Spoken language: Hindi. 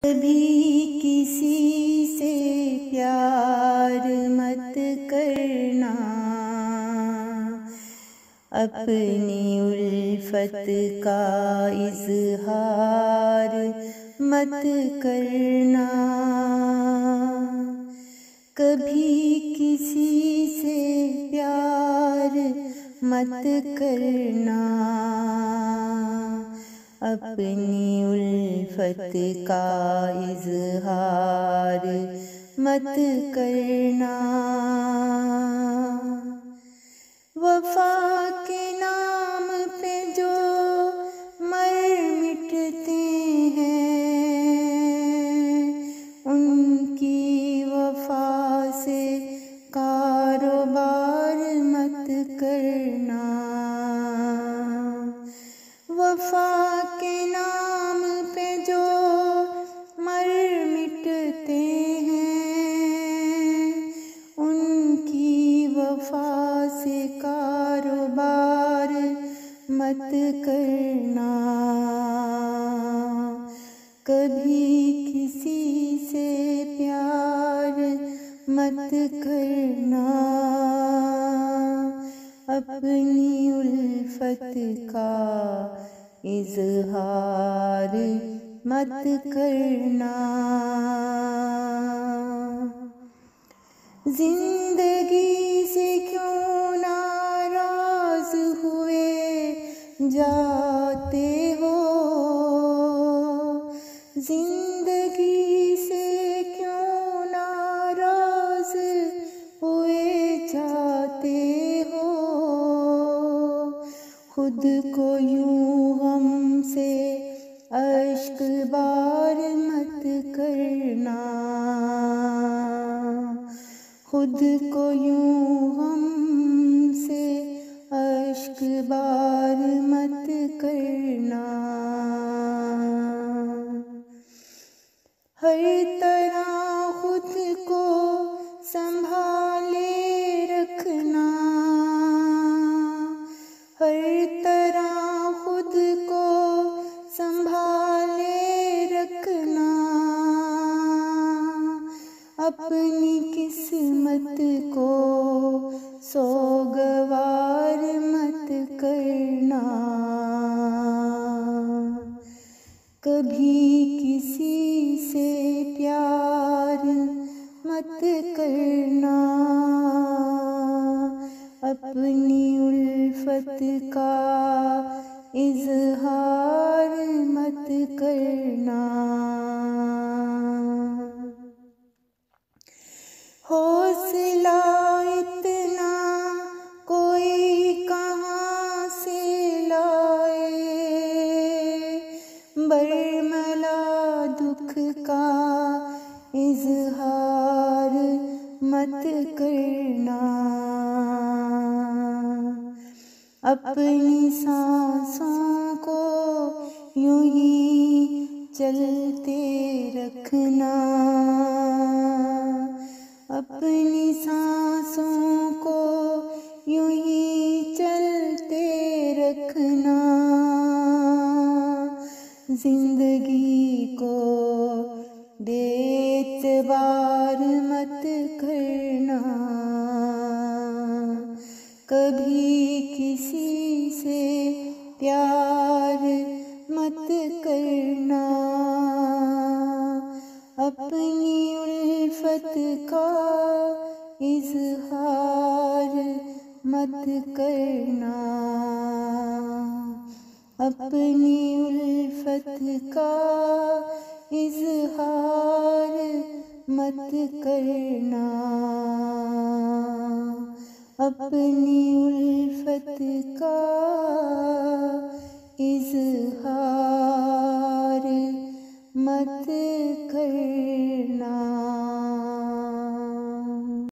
कभी किसी से प्यार मत करना, अपनी उल्फत का इजहार मत करना। कभी किसी से प्यार मत करना, अपनी उल्फत का इजहार मत करना। वफा के नाम पे जो मर मिटते हैं, उनकी वफा से कारोबार मत करना। वफा के नाम पे जो मर मिटते हैं, उनकी वफा से कारोबार मत करना। कभी किसी से प्यार मत करना, अपनी उल्फत का इजहार मत करना। जिंदगी से क्यों नाराज हुए जाते हो, जिंदगी से क्यों नाराज हुए जाते हो। खुद को यूं गम से अश्क बार मत करना, खुद को यूं गम से अश्क बार मत करना। हर तरह खुद को संभाले रखना, हर तरह खुद को संभाले रखना। अपनी किस्मत को सोगवार मत करना। कभी किसी से प्यार मत करना, अपनी उल्फत का इजहार मत करना। हौसला इतना कोई कहाँ से लाए, बरमला दुख का इजहार मत करना। अपनी सांसों को यूं ही चलते रखना, अपनी सांसों को यूं ही चलते रखना। जिंदगी को बेएतबार मत करना, कभी किसी से प्यार मत करना। अपनी उल्फत का इजहार मत करना, अपनी उल्फत का इजहार मत करना। अपनी उल्फत का